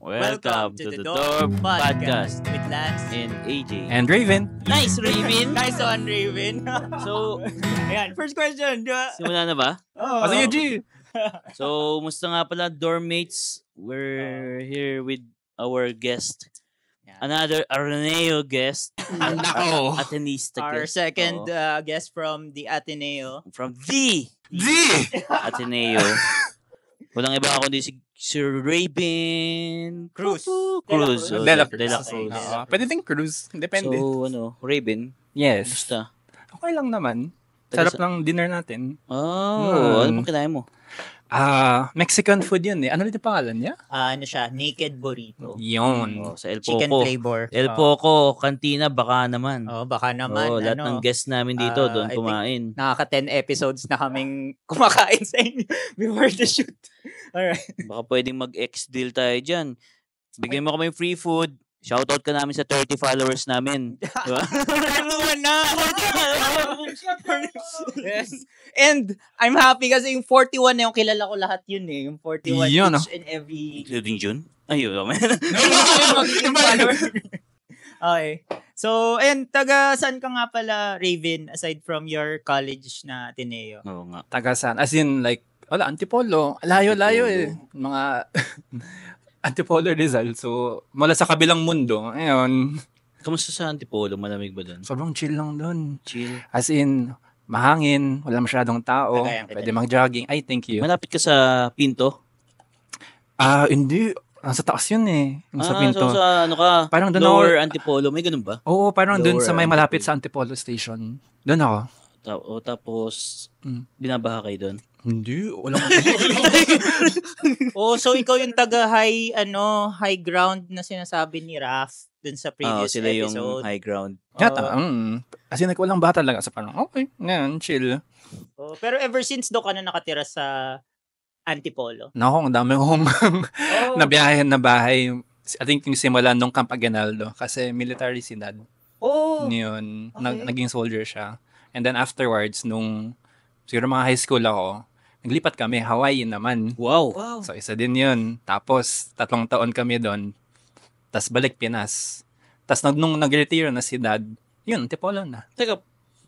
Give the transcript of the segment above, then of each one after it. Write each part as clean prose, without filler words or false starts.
Welcome to the Dorm Podcast with Lance and AJ. And Raven. Nice, Raven! Nice one, Raven. So, ayan, first question. simula na ba? Oh, Sige, G. So, musta nga pala, dorm mates? We're here with our guest. Another Araneo guest. Nako. Atenista Our guest. second Oo. guest from the Ateneo. From the Ateneo. Walang iba ako kundi si Sir Raven Cruz. Cruz. De La De La Cruz. De La Okay. Cruz. Pwede din cruise. Depende. So, Raven, Yes. musta? Okay lang naman. Taga Sarap lang dinner natin. Ano bang kinain mo? Mexican food yun eh. Ano ulit yung pangalan niya? Ano siya? Naked burrito. Yun. Sa El Chicken Poco. flavor. El Poco, kantina, baka naman. Baka naman. Lahat ng guests namin dito doon I think kumain. Nakaka 10 episodes na kaming kumakain sa inyo before the shoot. Alright. Baka pwedeng mag-X deal tayo dyan. Bigyan mo kami free food. Shoutout ka namin sa 30 followers namin. Diba? Yes. And I'm happy kasi yung 41 na yung kilala ko lahat yun eh. Yung 41 Yun, each and every... Including June? Ayun. magiging follower. Okay. So, and taga saan ka nga pala, Raven, aside from your college na Ateneo? Oo nga. Tagasan. As in, like, wala, Antipolo. Layo-layo eh. Mga Antipolo Rizal. So, mula sa kabilang mundo. Ayun. Kamusta sa Antipolo? Malamig ba doon? Sobrang chill lang doon. Chill. As in, mahangin. Wala masyadong tao. Kagaya kita. Pwede mag-jogging. Ay, thank you. Malapit ka sa Pinto? Hindi. Nasa taas yun eh. Yung sa Pinto. So sa ano ka? Parang doon Lower Antipolo. May ganun ba? Oo, parang doon Lower sa may malapit Antipolo. sa Antipolo Station. Doon ako. Tapos, binabaha kayo doon? Hindi, walang... So ikaw yung taga high ground na sinasabi ni Raf dun sa previous sila yung episode. high ground. Yata, As in, walang ba talaga sa parang, okay, ngayon, chill. Pero ever since do ka na nakatira sa Antipolo? Naku, ang dami kong nabiyahin na bahay. I think yung simula nung Camp Aguinaldo kasi military si dad. Yun, Okay. naging soldier siya. And then afterwards, nung siguro mga high school ako, naglipat kami, Hawaii naman. Wow. So, isa din yun. Tapos, 3 taon kami doon. Tapos, balik Pinas. Tapos, nung nag-retire na si dad, yun, Antipolo na. Teka,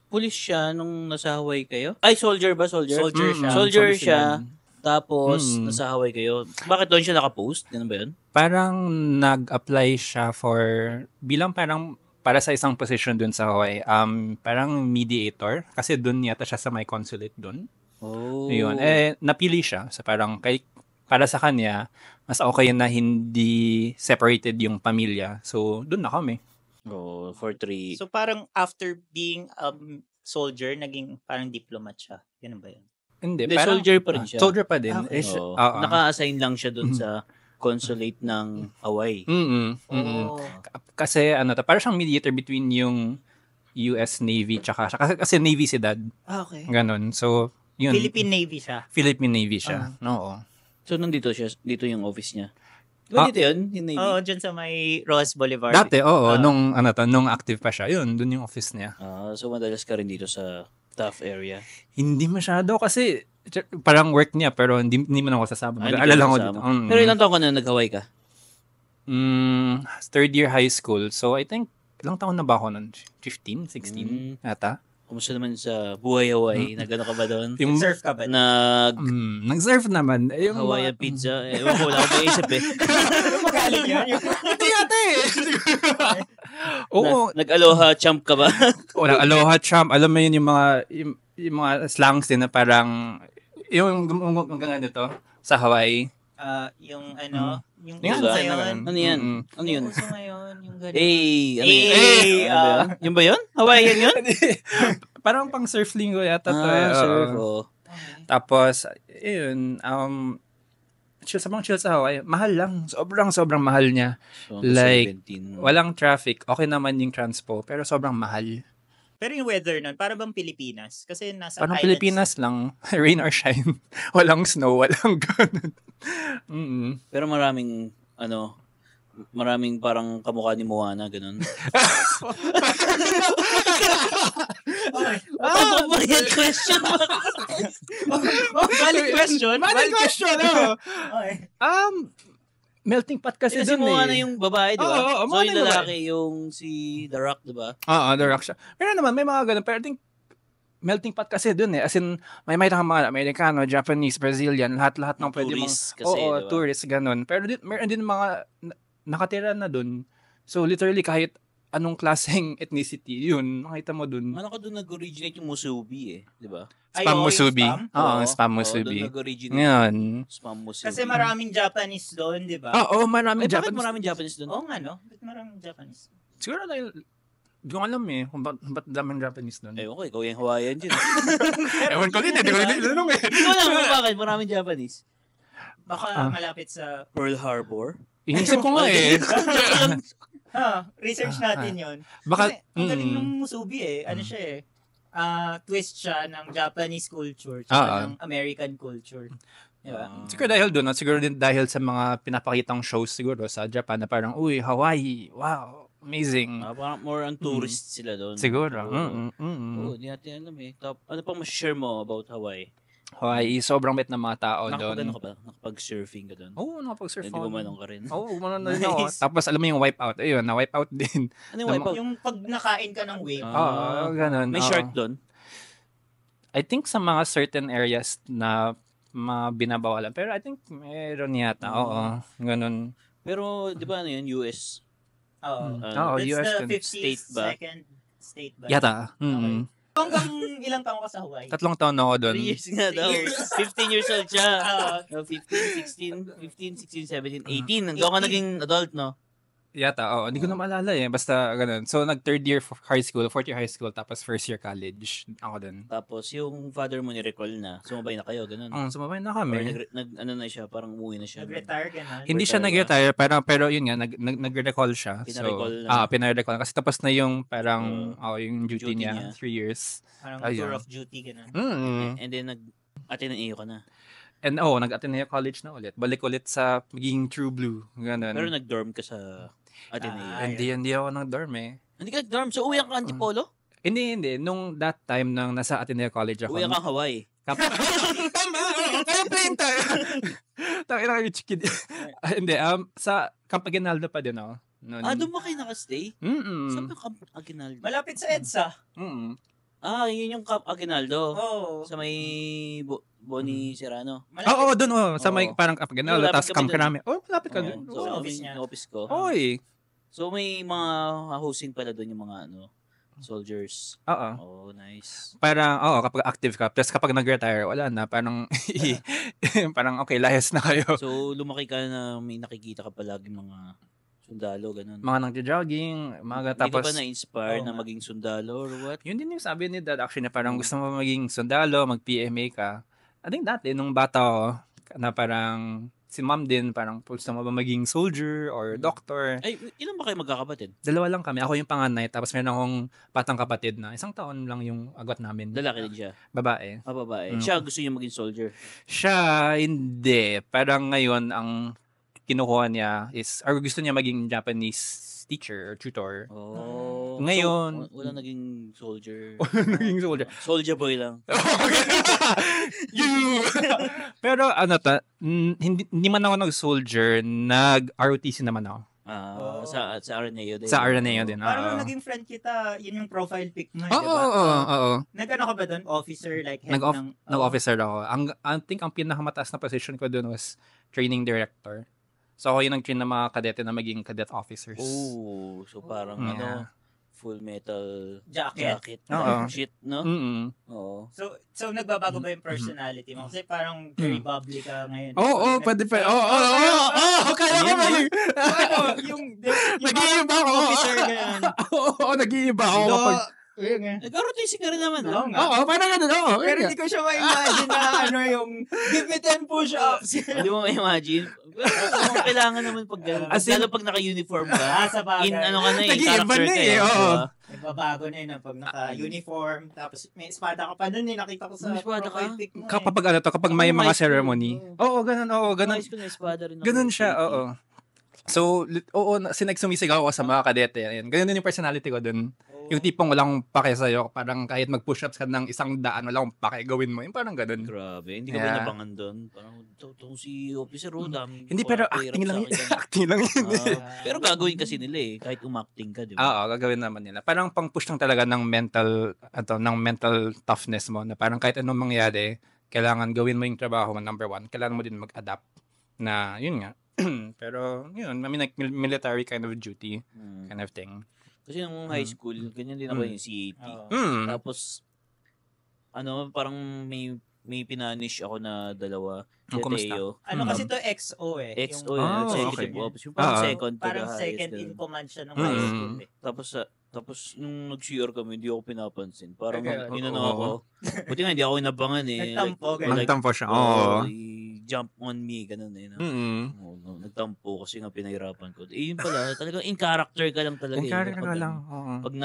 pulis siya nung nasa Hawaii kayo? Ay, soldier ba? Soldier? Soldier siya. Soldier si siya. dad. Tapos, nasa Hawaii kayo. Bakit doon siya nakapost? Ganun ba yun? Parang nag-apply siya bilang parang para sa isang position dun sa Hawaii. Parang mediator. Kasi dun yata siya sa may consulate dun. Oh. Yun. Napili siya. So parang para sa kanya, mas okay na hindi separated yung pamilya. So, dun na kami. Oh, for 3. So parang after being soldier, naging parang diplomat siya. Ganun ba yun? Hindi, Hindi, soldier pa rin siya. Soldier pa din. Okay. Oo. Oo. Naka-assign lang siya doon sa consulate ng Hawaii. Kasi para siyang mediator between yung US Navy tsaka kasi Navy si dad. Okay. Ganon. So, yun. Philippine Navy siya. Philippine Navy siya. Oo. So, nandito siya. Dito yung office niya. Diba dito yun? Yung Navy? Oo, dyan sa may Ross Boulevard. Dati, nung active pa siya. Yun, dun yung office niya. So, madalas ka rin dito sa tough area. Hindi masyado kasi parang work niya pero hindi mo na ako sasama. Hindi Mag-alala ka ko kasama. dito. Pero ilang taon ka na nag-Hawaii ka? Third year high school. So, I think, ilang taon na ba ako nun? 15, 16? Yata. Kumusta naman sa buhay Hawaii? Nagano ka ba doon? Surf ka ba? Nag-surf naman. Yung Hawaiian pizza. Ewan ko, wala akong maisip eh. Magaling yan. Hindi yata eh. Oo. Nag-aloha champ ka ba? Walang aloha champ. Alam mo yun yung mga slangs din na parang yung ganito sa Hawaii. Yung yung Yung uso ano, ngayon. Ano yan? Ano yun? Uso ngayon, yung ganun. Ano yun? Ano ba yun? Yung ba yun? Hawaiian yun? Parang pang surf linggo yata to Surf. Tapos, yun, chill sa Hawaii. Mahal lang. Sobrang mahal niya. So, Like, 17. Walang traffic. Okay naman yung transpo. Pero sobrang mahal. Pero yung weather nun, para bang Pilipinas? Kasi nasa Parang islands. Pilipinas lang. Rain or shine. Walang snow. Walang ganun. Pero maraming parang kamukha ni Moana, ganun. Valid question. Valid question. Valid question, no? Okay. melting pot kasi Kasi doon mo eh. na yung babae, di ba? Oo, So, mga yung babae. lalaki, yung si The Rock, di ba? Oo, The Rock siya. Pero naman, may mga ganun. Pero I think, melting pot kasi doon eh. As in, may kang mga Amerikano, Japanese, Brazilian, lahat-lahat ng Mga pwede mong... tourists kasi, Oo, di ba? tourists, ganun. Pero meron din mga nakatira na doon. So, literally, kahit anong klaseng ethnicity, yun, makita mo doon. Ano ko doon nag-originate yung musubi di ba? Spam yung musubi. spam? Oo, spam doon musubi. nag-originate Ngayon. yung spam musubi. Kasi maraming Japanese doon, di ba? Oo, maraming Ay, bakit Japanese. maraming Japanese doon? Oo nga, no? Ba't maraming Japanese? Siguro dahil, di ko alam eh, kung ba't daming Japanese doon. Eh, okay, ikaw yung Hawaiian dyan. Ewan ko din, hindi ko din tinanong eh. Hindi ko alam kung bakit maraming Japanese. Baka malapit sa... Pearl Harbor? Inisip ko nga eh. Research natin yon. Baka, Kasi ang galing ng musubi eh. Ano siya eh. Twist siya ng Japanese culture tsaka ng American culture. Diba? siguro dahil doon, at siguro din dahil sa mga pinapakitang shows siguro sa Japan na parang, uy, Hawaii, wow, amazing. Parang more on tourists sila doon. Siguro. Oo, di natin alam eh. Ano pang mas-share mo about Hawaii? Hawaii, sobrang bait ng mga tao doon. Nakapag-ano ka ba? Nakapag-surfing ka doon? Oo, nakapag-surf Hindi gumanong ka rin. Oo, gumanon na rin Nice. ako. Tapos alam mo yung wipeout. Ayun, na-wipeout din. Ano yung wipeout? Yung pag nakain ka ng wave. Oo, ganun. May oo. shark doon? I think sa mga certain areas na binabawalan. Pero I think meron yata. Oo, ganun. Pero, di ba ano yun? US? Oo. Oo, That's US the din. 52nd state ba? Yata. Hanggang ilang taon ka sa Hawaii? 3 taon na ako doon. 3 years nga daw. 15 years old siya. Oo. 15, 16, 17, 18. Hanggang ka naging adult, no? Yata, oo. Hindi ko na maalala eh. Basta ganun. So, nag-third year high school, fourth year high school, tapos first year college. Ako din. Tapos, yung father mo ni-recall na. Sumabay na kayo, ganun. Sumabay na Or kami. ano na siya, parang umuwi na siya. Nag-retire ka na? Hindi siya retire nag-retire, pero yun nga, nag-recall siya. Pina-recall So, lang. pina-recall. Kasi tapos na yung parang, yung duty duty niya, niya. 3 years. Parang Ayun. tour of duty ka na. And then, nag-Ateneo ka na. And nag-Ateneo College na ulit. Balik ulit sa magiging True Blue. Ganun. Pero nag-dorm ka sa Ateneo. Hindi ako nag-dorm eh. Hindi ka nag-dorm? So, uwi ka Antipolo? Hindi. Nung that time nang nasa Ateneo College ako. Uwi ka Hawaii? Tama! Tangina kayo, chicken. Hindi, sa Camp Aguinaldo pa din ako. Noon. Doon ba kayo nakastay? Saan ba Camp Aguinaldo? Malapit sa EDSA. Yun yung Camp Aguinaldo. Oo. Sa may Boni Serrano. Oo, doon. Sa may Oo. parang Camp Aguinaldo, Malapit tapos kami Camp dun. Carame. Malapit ka Oo. doon. So, Oo. office niya. Office ko. Oy. So, may mga hosting pala doon yung mga soldiers. Oo. Oh, nice. Parang, kapag active ka. Tapos kapag nag-retire, wala na. Parang, parang okay, layas na kayo. So, lumaki ka na may nakikita ka palagi mga sundalo, ganun. Mga nag-jogging, mga Hindi ka tapos, ba na-inspire Oo na nga. maging sundalo or what? yun din yung sabi ni Dad actually na parang gusto mo maging sundalo, mag-PMA ka. I think dati, nung bata ako, na parang, si mom din, parang gusto mo ba maging soldier or doctor. Ay, ilan ba kayo magkakapatid? Dalawa lang kami. Ako yung panganay, tapos meron akong patang kapatid na 1 taon lang yung agwat namin. Lalaki din siya. Babae. Babae. Mm. Siya gusto niya maging soldier. Siya, hindi. Parang ngayon, ang kinukuha niya is, or gusto niya maging Japanese teacher or tutor. Oh. Ngayon- So, wala naging soldier. Naging soldier. Soldier boy lang. Pero hindi man ako nag-soldier, nag-ROTC naman ako. Sa Araneo din. Sa Araneo din. Parang oo. nung naging friend kita, yun yung profile pic mo, Oo, di ba? oo. Nag-ano ka ba doon? Officer, like head ng... Nag-officer ako. I think ang pinakamataas na position ko doon was training director. So ako yung nag-train ng mga kadete na maging cadet officers. Oh, so parang Yeah. full metal Jacket. Oo. Shit, no? Mm-mm. Oo. So nagbabago ba yung personality mo? Kasi parang very bubbly ka ngayon. Oo, pwede pa. Oo, kaya ko ba yung... yung Nag-iiba ako. officer ganyan. Oo, nag-iiba ako kapag... Nag-ROTC ka rin naman, Oo no? nga. Oo, parang ano, oo. Pero hindi ko siya ma-imagine na yung give me 10 push-ups. Hindi mo ma-imagine. Kailangan naman pag gano'n. As in- Lalo pag naka-uniform ka. Sa bagay. In ano ka na eh, Nag-iiba character na ka eh, eh. oo. diba? Nagbabago na yun pag naka-uniform. Tapos may espada ka pa nun eh. Nakita ko sa May espada ka? profile pic mo eh. Kapag kapag may Oo, mga high school. ceremony. Oo, ganun. High school na espada rin ako. Ganun siya, oo. So, oo, sumisigaw ako sa mga kadete. Ayan. Ganyan din yung personality ko dun. Yung tipong walang pake sa'yo, parang kahit mag-push-ups ka ng 100, wala akong pake, gawin mo. Yung parang ganun. Grabe. Hindi ka ba inabangan doon? Parang, itong si Officer Rodam. Hindi, pero acting lang yun. Acting lang yun. Pero gagawin kasi nila kahit umacting ka, di ba? Oo, gagawin naman nila. Parang pang-push lang talaga ng mental toughness mo, na parang kahit anong mangyari, kailangan gawin mo yung trabaho mo, number one. Kailangan mo din mag-adapt na, yun nga. Pero, yun, I mean, like, military kind of duty, kind of thing. Kasi nung high school, ganyan din ako yung CAT. Tapos, parang may pinanish ako na dalawa. Si Teo. Kasi to XO XO, executive officer. Yung parang second. Parang second in command siya ng high school. Tapos, nung nag-CR kami, hindi ako pinapansin. Parang, ako. Buti nga, hindi ako inabangan Nagtampo siya. Jump on me, ganun nagtampo kasi nga pinahirapan ko. Yun pala, talagang in character ka lang talaga. In character ka lang. Pag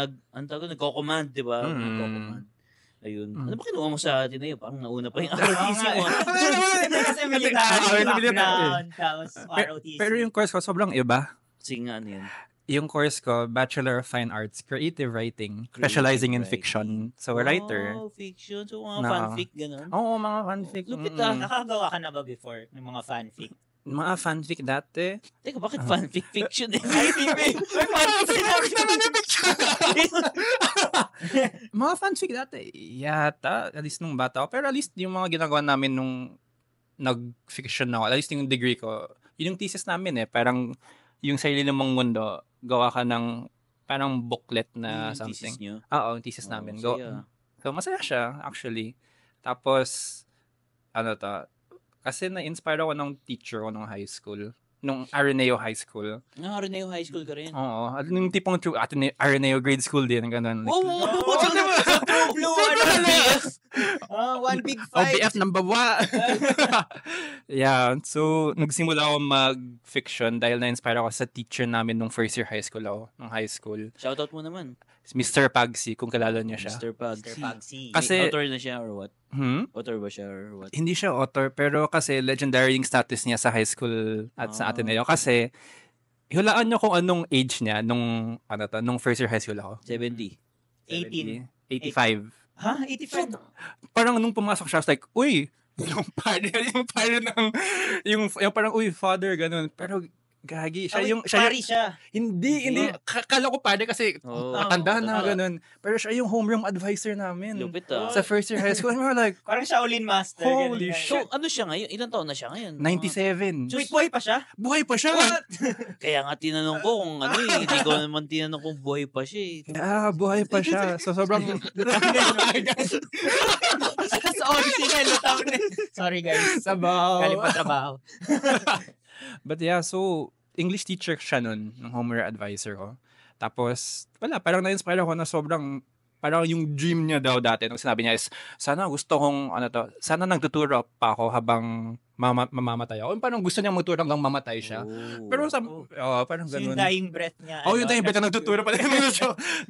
nagko-command, di ba? Nagko-command. Ayun. Ano ba kinuha mo sa atin na yun? Parang nauna pa yung ROTC mo. Kasi military background, tapos ROTC. Pero yung course ko, sobrang iba. Sige nga, ano yan? Yung course ko, Bachelor of Fine Arts, Creative Writing, specializing in fiction. So, writer. Oh, fiction. So, mga fanfic, gano'n? Oo, mga fanfic. Lupit Nakagawa ka na ba before ng mga fanfic? Mga fanfic dati. Teka, bakit fanfic fiction May fanfic naman na fiction. Mga fanfic dati. Yata, at least nung bata ako. Pero at least yung mga ginagawa namin nung nag-fiction ako, at least yung degree ko, yun yung thesis namin Parang yung sarili namang mundo, gawa ka ng parang booklet na something. Thesis nyo? Oo, yung thesis namin. So, masaya siya, actually. Tapos, kasi na-inspire ako ng teacher ko nung high school. Nung Araneo High School. Araneo High School ka rin? Oo. At yung tipong true, Araneo grade school din. Ganun. Blue, one big fight. OBF number 1. Yeah. So, nagsimula ako mag-fiction dahil na-inspire ako sa teacher namin nung first year high school ako. Nung high school. Shoutout mo naman. Mr. Pagsi, kung kalala niya siya. Mr. Pagsi. Kasi, author na siya or what? Author ba siya or what? Hindi siya author, pero kasi legendary yung status niya sa high school at sa Ateneo. Kasi, hulaan niyo kung anong age niya nung first year high school ako. 70. 18. 85. Ha? 85? Parang nung pumasok siya, I was like, uy, yung father yung parang, uy, father, ganun. Pero, gagi. Pari siya. Hindi. Kala ko padre kasi matanda na, ganun. Pero siya yung homeroom advisor namin. Lupit Sa first year high school. And we were like, parang Shaolin Master. Holy shit. So, ano siya ngayon? Ilang taon na siya ngayon? 97. Wait, buhay pa siya? Buhay pa siya. What? Kaya nga tinanong ko kung hindi ko naman tinanong kung buhay pa siya buhay pa siya. So, sobrang... Sorry guys. Sabaw. Galing pa trabaho. But yeah, so, English teacher siya nun, ng homeroom advisor ko. Tapos, parang na-inspire ako na sobrang, parang yung dream niya daw dati, nung sinabi niya is, sana sana nagtuturo pa ako habang mamamatay ako. Parang gusto niya magturo hanggang mamatay siya. Pero parang ganun. So, yung dying breath niya. Yung dying breath na nagtuturo pa din.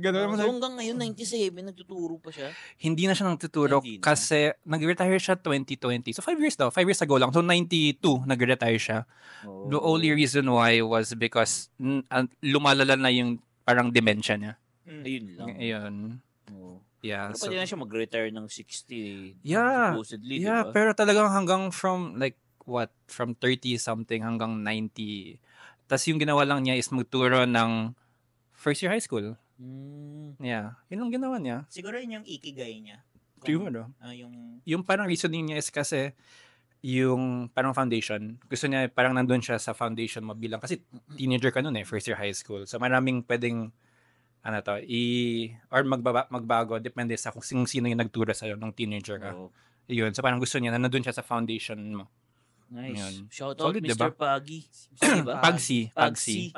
Ganun. So, hanggang ngayon, 97, nagtuturo pa siya? Hindi na siya nagtuturo kasi nag-retire siya 2020. So, 5 years daw. 5 years ago lang. So, 92, nag-retire siya. The only reason why was because lumalala na yung parang dementia niya. Ayun lang. Ayun. Yeah. Pero pwede na siya mag-retire ng 60. Yeah. Supposedly, Yeah, diba? pero talagang hanggang from 30 something hanggang 90. Tapos yung ginawa lang niya is magturo ng first year high school. Yeah. Yun ang ginawa niya. Siguro yun yung ikigai niya. Yung parang reasoning niya is kasi yung parang foundation. Gusto niya parang nandun siya sa foundation mo bilang kasi teenager ka nun first year high school. So maraming pwedeng or magbago depende sa kung sino yung nagturo sa'yo nung teenager ka. Yun. So parang gusto niya na nandun siya sa foundation mo. Nice. Yun. Shout out Solid, Mr. diba? Pagsi. Diba? Pagsi.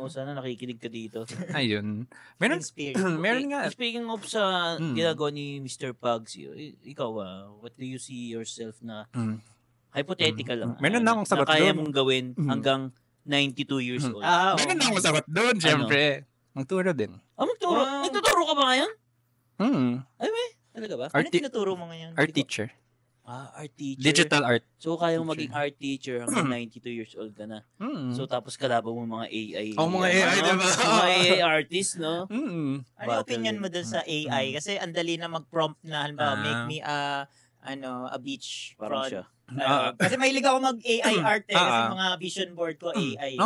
Sana nakikinig ka dito. Ayun. Meron nga. Speaking of sa ginagawa ni Mr. Pagsi, ikaw what do you see yourself na hypothetical lang? Meron na akong sagot doon. Na kaya mong gawin hanggang 92 years old. Meron na akong sagot doon, syempre. Magturo din. Magturo? Nagtuturo ka ba ngayon? Ay, may? Talaga ba? Ano tinuturo mo ngayon? Art teacher. Art teacher. Digital art. So, kaya mo maging art teacher hanggang 92 years old ka na. So, tapos kalaban mo mga AI. Mga AI, diba? Mga AI artist, no? Ano opinion mo dun sa AI? Kasi ang dali na mag-prompt na, halimbawa, make me a beach Parang front. siya. Kasi mahilig ako mag-AI art kasi mga vision board ko AI.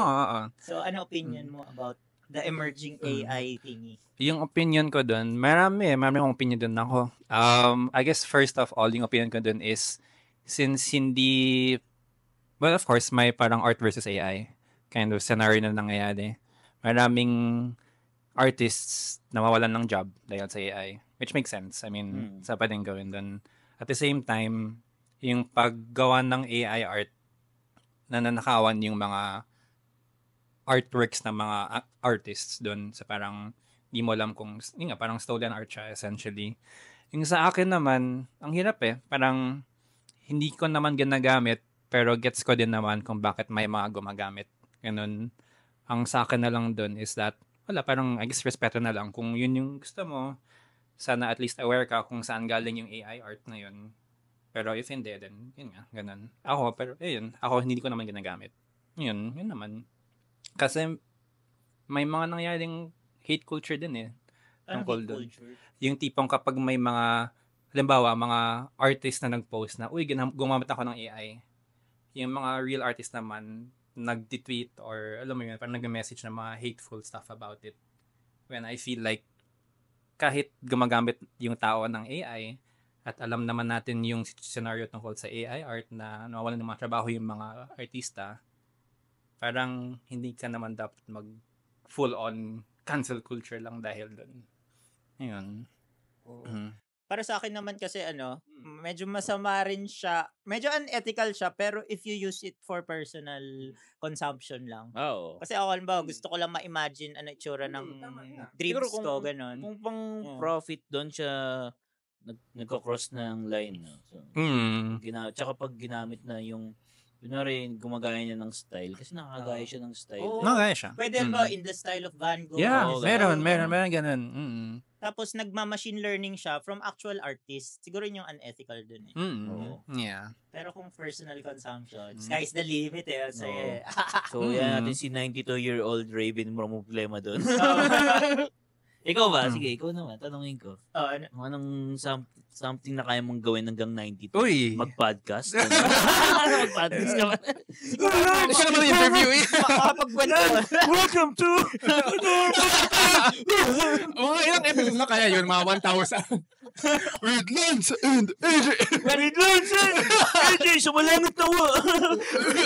So, ano opinion mo about the emerging AI thingy? Yung opinion ko dun, marami akong opinion dun ako. I guess first of all, yung opinion ko dun is, since hindi, well, of course, may parang art versus AI kind of scenario na nangyayari. Maraming artists nawawalan ng job dahil sa AI, which makes sense. I mean, sa pwedeng gawin dun. At the same time, yung paggawa ng AI art, nananakawan yung mga artworks ng mga artists dun sa parang di mo alam kung, yun nga, parang stolen art siya essentially. Yung sa akin naman, ang hirap parang hindi ko naman ginagamit, pero gets ko din naman kung bakit may mga gumagamit. Ganun. Ang sa akin na lang dun is that, wala, parang I guess respeto na lang. Kung yun yung gusto mo, sana at least aware ka kung saan galing yung AI art na yun. Pero if hindi, then yun nga, ganun. Ako, pero ako hindi ko naman ginagamit. Yun naman. Kasi may mga nangyaring hate culture din tungkol doon. Yung tipong kapag may mga, halimbawa, mga artist na nag-post na, uy, gumamit ako ng AI. Yung mga real artist naman, nag-tweet or, alam mo yun, parang nag-message na mga hateful stuff about it. When I feel like, kahit gumagamit yung tao ng AI, at alam naman natin yung scenario tungkol sa AI art na nawawalan ng mga trabaho yung mga artista, parang hindi ka naman dapat mag full-on cancel culture lang dahil doon. Ayun. Para sa akin naman kasi medyo masama rin siya. Medyo unethical siya, pero if you use it for personal consumption lang. Kasi ako, halimbawa, gusto ko lang ma-imagine ano itsura ng dreams ko, ganun. Kung pang profit doon siya nagko-cross ng line. No? So, tsaka pag ginamit na yung rin gumagaya niya ng style kasi nakakagaya siya ng style. Nakagaya siya. Pwede ba in the style of Van Gogh? Yeah, meron ganun. Tapos nagma-machine learning siya from actual artists. Siguro yun yung unethical dun Yeah. Pero kung personal consumption, sky's the limit So, yan natin si 92-year-old Raven problema dun. Ikaw ba? Sige, ikaw naman. Tanungin ko. Anong something na kaya mong gawin hanggang 92? Uy! Mag-podcast? Mag-podcast ka ba? Ikaw naman ang interview Welcome to... Mga ilang episodes na kaya yun? Mga 1,000. With Lance and AJ! With Lance and AJ! Sumalangit na wa!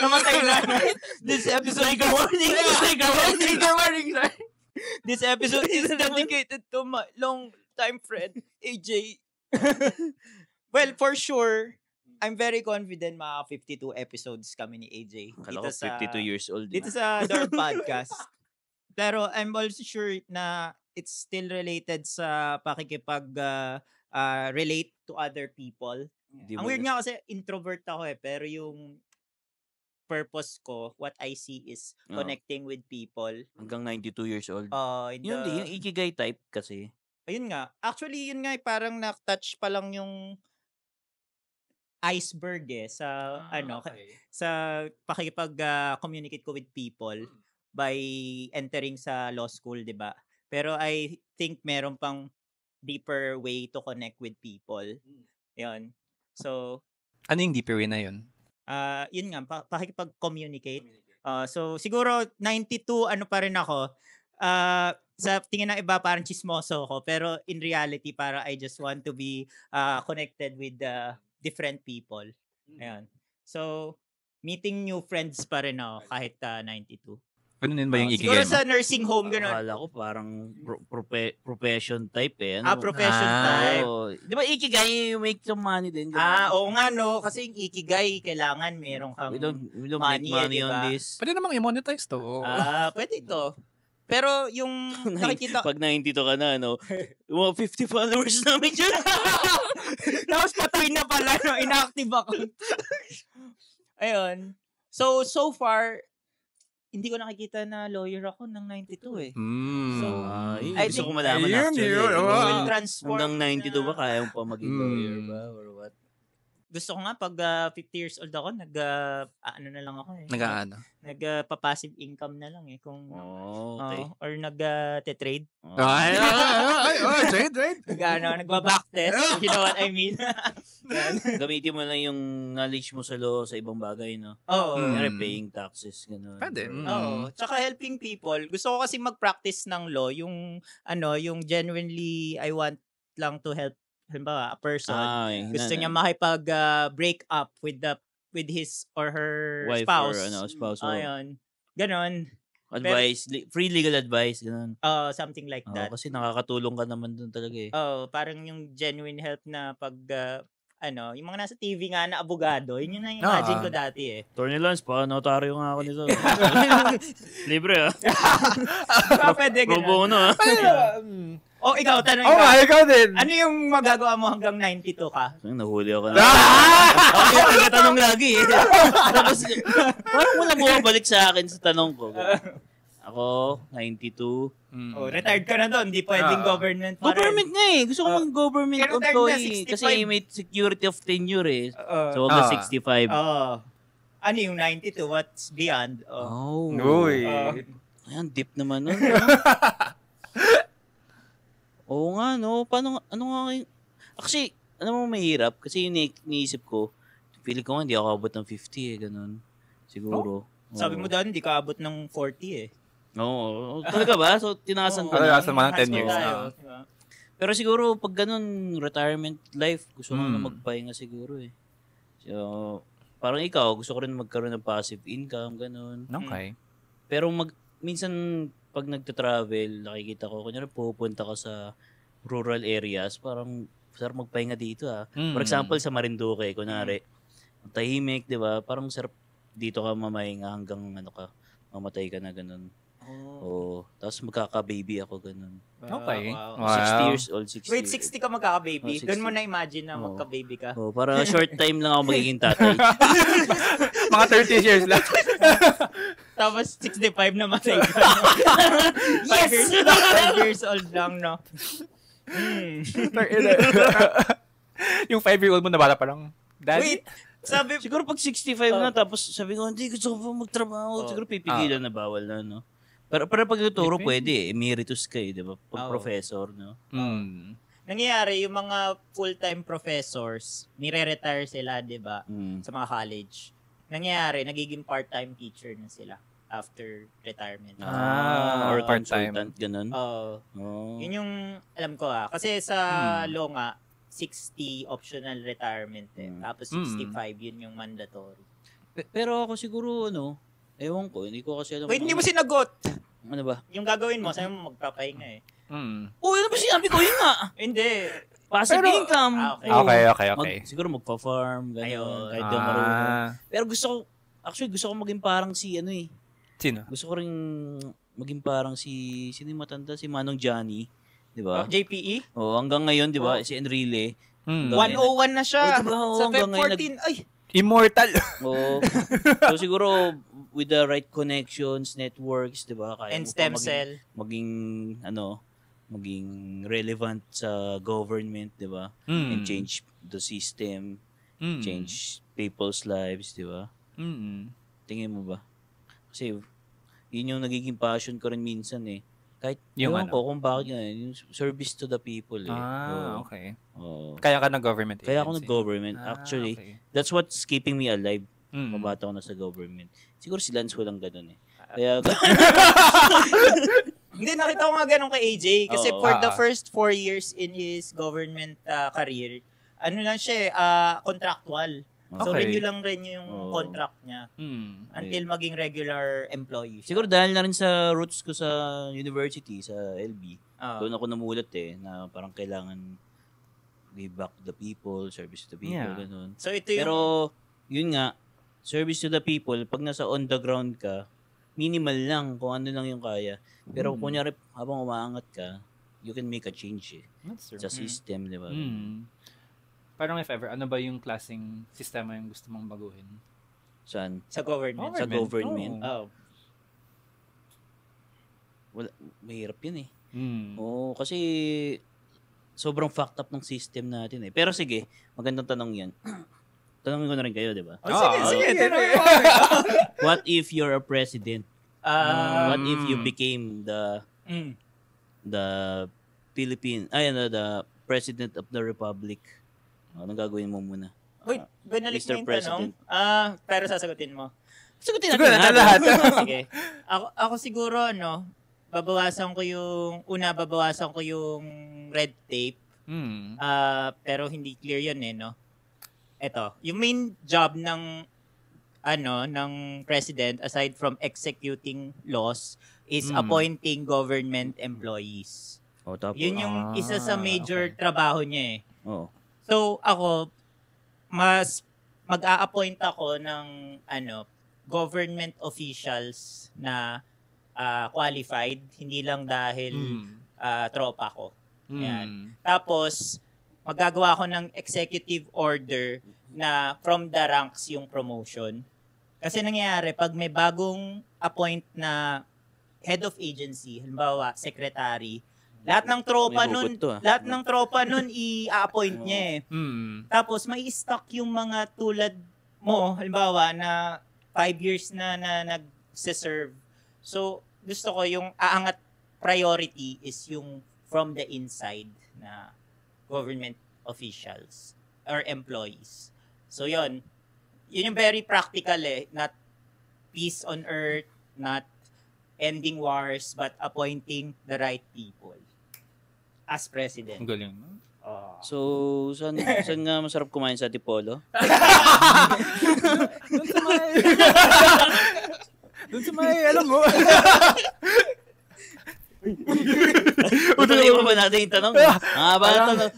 Namatay na. This episode... Trigger warning! Trigger warning, sir. This episode is dedicated to my long-time friend, AJ. Well, for sure, I'm very confident mga 52 episodes kami ni AJ. Akala ko 52 years old. Dito sa Door Podcast. Pero I'm also sure na it's still related sa relate to other people. Ang weird nga kasi introvert ako pero yung purpose ko, what I see is connecting with people. Hanggang 92 years old. Yung ikigai type kasi. Ayun nga. Actually, yun nga parang na-touch pa lang yung iceberg sa sa pakikipag-communicate ko with people by entering sa law school, 'di ba? Pero I think meron pang deeper way to connect with people. 'Yon. So, ano yung deeper way na 'yon? Yun nga, pakikipag-communicate. So, siguro 92 pa rin ako. Sa tingin ng iba parang chismoso ako, pero in reality para I just want to be connected with different people. Ayun. So, meeting new friends pa rin ako kahit 92. Ano din ba yung ikigai siguro mo? sa nursing home, gano'n. Akala ko parang profession type profession type. Di ba ikigai, you make some money din? Oo nga no. Kasi yung ikigai, kailangan meron kang we don't make money on this. Pwede namang i-monetize to. Pwede ito. Pero yung nakikita... Pag 92 ka na, yung mga 50 followers namin dyan. Tapos patay na pala, inactive ako. Ayun. So far, hindi ko nakikita na lawyer ako ng 92 So, gusto ko malaman actually. Will transform hanggang 92 ba kaya mo pa maging lawyer ba? Or what? Gusto ko nga pag 50 years old ako, ano na lang ako eh. Nag-aano? Nag-passive income na lang eh. Kung, Okay. or nag-trade. Ay, trade. Nagba-backtest. You know what I mean? Gamitin mo lang yung knowledge mo sa law sa ibang bagay, no? Oo. Kunyari, paying taxes, gano'n. Pwede. Oo. Tsaka helping people. Gusto ko kasi mag-practice ng law, yung genuinely I want lang to help halimbawa, a person. Gusto niya makipag-break up with his or her wife spouse. or spouse. Ayun. Ganon. Advice, free legal advice, gano'n. Something like that. Kasi nakakatulong ka naman dun talaga eh. Parang yung genuine help na yung mga nasa TV nga na abogado, yun yung na-imagine ko dati eh. Attorney Lance, notaryo nga ako nito. Libre Pwede Pro bono ikaw, tanong ikaw din. Ano yung magagawa mo hanggang 92 ka? Nahuli ako na. Ako yung nagtatanong lagi eh. Tapos, parang walang bumabalik sa akin sa tanong ko. Ako, 92. Retired ka na doon. Hindi pwedeng government pa rin. Government nga eh. Gusto ko mag government employee. Kasi may security of tenure eh. So, wag na 65. Ano yung 92? What's beyond? Ayan, deep naman nun. Oo nga, no? Paano, ano nga kayo? Actually, ano mo mahirap? Kasi yung iniisip ko, feeling ko nga hindi ako abot ng 50 eh, ganun. Siguro. Sabi mo dahil hindi ka abot ng 40 eh. Oo. Talaga ba? So, tinasan ko na. Tinaasan mo ng 10 years. Pero siguro, pag ganun, retirement life, gusto ko na magpahinga siguro eh. So, parang ikaw, gusto ko rin magkaroon ng passive income, ganun. Okay. Pero minsan, pag nagta-travel, nakikita ko, kunyari pupunta ka sa rural areas, parang sarap magpahinga dito For example, sa Marinduque, kunyari, tahimik, di ba? Parang sarap dito ka mamahinga hanggang mamatay ka na ganun. Tapos magkaka-baby ako ganun. Okay. Wow. 60 years old, 60. Wait, 60 ka magkaka-baby? 60. Doon mo na-imagine na magka-baby ka? Para short time lang ako magiging tatay. Mga 30 years lang. Tapos 65 na matay ka. 5 years old lang, no? Yung 5-year-old mo na bata pa lang. Wait, siguro pag 65 na, tapos sabi ko, hindi, gusto ko pa magtrabaho. Siguro pipigilan na bawal na, no? Pero pag tuturo, pwede eh. Emeritus ka eh, di ba? Pag professor, no? Nangyayari, yung mga full-time professors, nire-retire sila, di ba? Sa mga college. Nangyayari, nagiging part-time teacher na sila after retirement. Or part-time. consultant, ganun. Yun yung, alam ko kasi sa law nga, 60 optional retirement eh. Tapos 65, yun yung mandatory. Pero ako siguro, ewan ko, hindi ko kasi alam. Wait, hindi mo sinagot! Ano ba? Yung gagawin mo, sabi mo magpapahinga eh. Ano ba sinabi ko? Yun nga! Hindi. Passive income. Okay. Siguro magpa-farm, gano'n. Kahit di ako marunong. Pero gusto ko maging parang si Sino? Gusto ko rin maging parang sino yung matanda? Si Manong Johnny. Di ba? JPE? Hanggang ngayon, di ba? Si Enrile. 101 na siya. Diba? Sa Feb 14. Ay! Immortal. So siguro, with the right connections, networks, di ba? And stem cell. Maging relevant sa government, di ba? And change the system, change people's lives, di ba? Tingin mo ba? Kasi, yun yung nagiging passion ko rin minsan eh. Kahit yung ko kung bakit yung service to the people eh. Okay. Kaya ka nag-government agency? Kaya ako nag-government. Actually, that's what's keeping me alive. Mabata ko na sa government. Siguro si Lance walang ganun eh. Kaya, hindi, nakita ko nga ganun kay AJ. Kasi for the first 4 years in his government career, ano lang siya contractual. So, renew lang rin yung contract niya until maging regular employee. Siguro dahil na rin sa roots ko sa university, sa LB, doon ako namulat na parang kailangan give back to the people, service to the people, ganun. So, ito yung... Pero, yun nga, service to the people, pag nasa on the ground ka, minimal lang kung ano lang yung kaya. Pero kunyari, habang umaangat ka, you can make a change sa system, di ba? Parang if ever, ano ba yung klaseng sistema yung gusto mong baguhin? Saan? Sa government. Sa government. Wala, mahirap yun eh. Kasi sobrang fucked up ng system natin eh. Pero sige, magandang tanong yan. tanongin ko na rin kayo, di ba? Sige. What if you're a president? What if you became the the president of the republic? Anong gagawin mo muna? Wait, binalik Mr. mo yung President. tanong? Pero sasagutin mo. Sagutin Siguro natin lahat. Sige. Ako siguro, babawasan ko yung red tape. Pero hindi clear yun no? Ito, yung main job ng president aside from executing laws is appointing government employees. Tapos, Yun yung isa sa major trabaho niya Oo. So ako mas mag-a-appoint ako ng government officials na qualified, hindi lang dahil tropa ko. Yan. Tapos magagawa ako ng executive order na from the ranks yung promotion. Kasi nangyayari, pag may bagong appoint na head of agency, halimbawa, secretary, lahat ng tropa nun i-appoint niya Tapos may stock yung mga tulad mo, halimbawa, na 5 years na nag-serve. So, gusto ko yung aangat priority is yung from the inside na government officials or employees. So, yun yung very practical not peace on earth, not ending wars, but appointing the right people as president. Ang galing. So, saan nga masarap kumain sa Tipolo? Doon sa may, alam mo. Tutuloy mo ba natin yung tanong?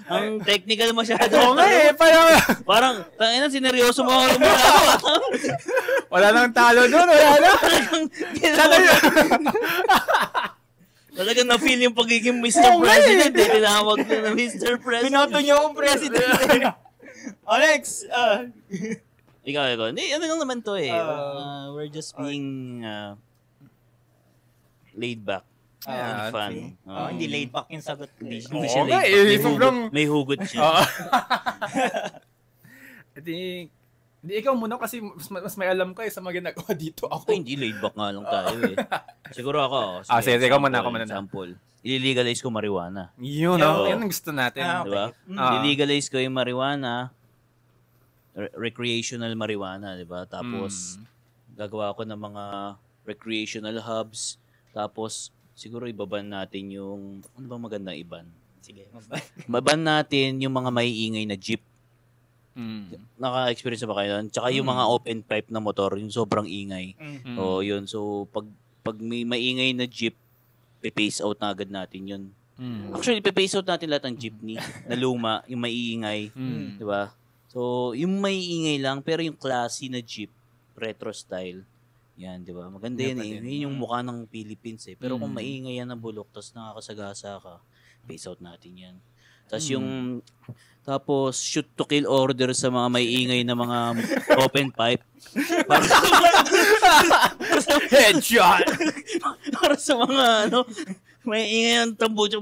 Ang technical masyado. Oo nga Parang, tangina, sineryoso mo ako. Wala nang talo doon, wala na. Sana yun. Talagang na-feel yung pagiging Mr. President. Tinawag na Mr. President. Binoto niyo akong president. Alex! Ikaw. Hindi, ano lang naman to we're just being laid back. And fun. Hindi laid back yung sagot. Hindi Oo siya nga laid back. sobrang... May hugot siya. Hindi, ikaw muna kasi mas may alam ka sa mga ginagawa dito. Ako. Hindi, laid back nga lang tayo Siguro ako. Sige, ikaw muna. Example. I-legalize ko marijuana. Yun ang gusto natin. Diba? I-legalize ko yung marijuana, recreational marijuana, diba? Tapos, gagawa ko ng mga recreational hubs. Tapos, siguro ibaban natin yung, ano ba magandang iban? Sige, maban natin yung mga maiingay na jeep. Naka-experience ba kayo doon? Tsaka yung mga open pipe na motor, yung sobrang ingay. Yun. So, pag may maingay na jeep, pe-phase out na agad natin yun. Actually, pe-phase out natin lahat ng jeepney na luma, yung maiingay. Diba? So, yung maiingay lang, pero yung classy na jeep, retro style, yan, di ba? Maganda yan Yun yung mukha ng Philippines Pero kung maingay yan na bulok, tapos nakakasagasa ka, phase out natin yan. Tapos shoot to kill order sa mga maiingay na mga open pipe. Headshot! Para sa mga maiingay ang tambucho.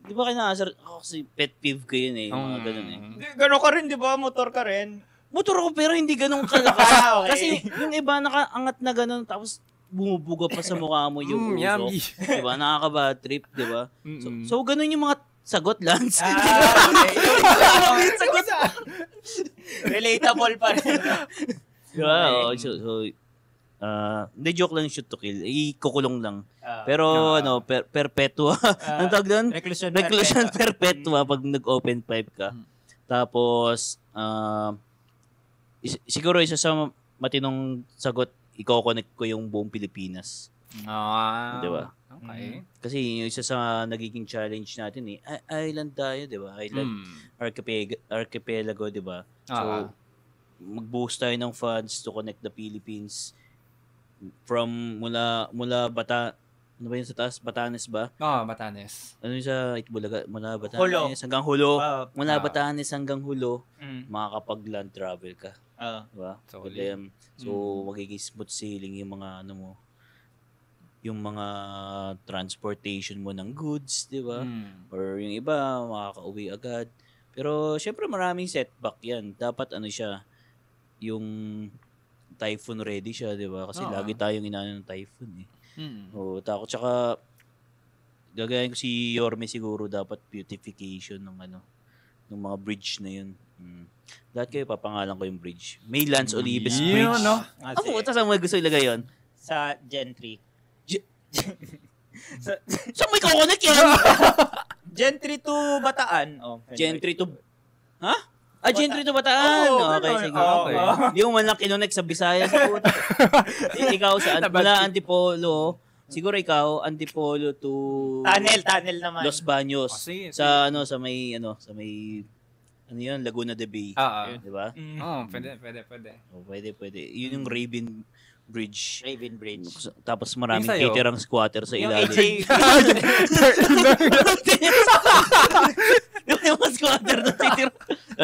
Di ba kinakasar? Ako kasi pet peeve ko yun mga ganun Gano'n ka rin, di ba? Motor ka rin. Motor ako pero hindi ganun kalakas. Okay. Kasi yung iba nakaangat na ganun tapos bumubuga pa sa mukha mo yung usok. Diba? Nakaka-bad trip, diba? So ganun yung mga sagot, Lance. Okay. Sagot. Relatable pa rin. Diba? Hindi, joke lang shoot to kill. Ikukulong lang. Pero perpetua. Ang tawag doon? Reclusion perpetua pag nag-open pipe ka. Tapos, siguro isa sa matinong sagot, i-connect ko yung buong Pilipinas. Diba? Okay. Kasi yung isa sa nagiging challenge natin island tayo, diba? Island archipelago, diba? So, mag-boost tayo ng funds to connect the Philippines from mula ano ba yun sa taas? Batanes ba? Batanes. Ano yung sa Itbulaga? Mula Batanes hanggang Hulo. Mula Batanes hanggang Hulo, makakapag-land travel ka. Diba? So, magiging smooth sailing yung mga yung mga transportation mo ng goods, di ba? Or yung iba, makaka-uwi agad. Pero syempre maraming setback yan. Dapat ano siya, yung typhoon ready siya, di ba? Kasi Oo. lagi tayong inaano ng typhoon eh. Mm. Oo, takot. Tsaka, gagayan ko si Yorme siguro dapat beautification ng ano, ng mga bridge na yun. Lahat kayo papangalan ko yung bridge. May Lance Olives Yun, Bridge. no? Ako, saan mo gusto ilagay yun? Sa Gentry. Saan mo ikaw-connect yan? Gentry to Bataan. Oh, Gentry to... Ha? Gentry to Bataan. Oo, Okay, ganun. sige. Oo. Okay. Hindi mo man lang kinonect sa Visayas. Puta. Ikaw saan? Mula Antipolo. Siguro ikaw, Antipolo to... Tunnel naman. Los Baños. Sige, Sa may ano yun, Laguna de Bay. Di ba? Pwede. Pwede. Yun yung Raven Bridge. Raven Bridge. Tapos maraming Yung sa'yo? caterang squatter sa Yung ilalim. Yung mga squatter na titira.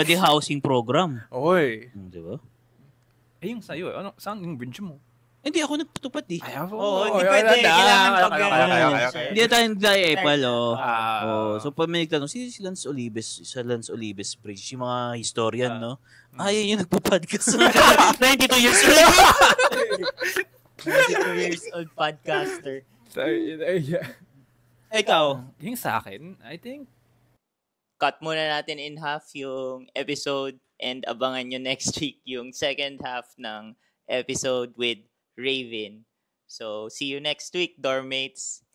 Di housing program. Oy. Di ba? Yung sa'yo, ano, saan yung bridge mo? Hindi ako nagtutupad eh. Oo, hindi pwede. Kailangan Hindi tayo nagla-epal, oh. Ah. So, pag may nagtanong, si Lance Olives, sa Lance Olives Bridge, yung mga historian, no? Yun yung nagpo-podcast. 92 years old. 22 years old podcaster. Ikaw, Yung sa akin, I think, cut muna natin in half yung episode and abangan nyo next week yung second half ng episode with Raven. So, see you next week, dormmates.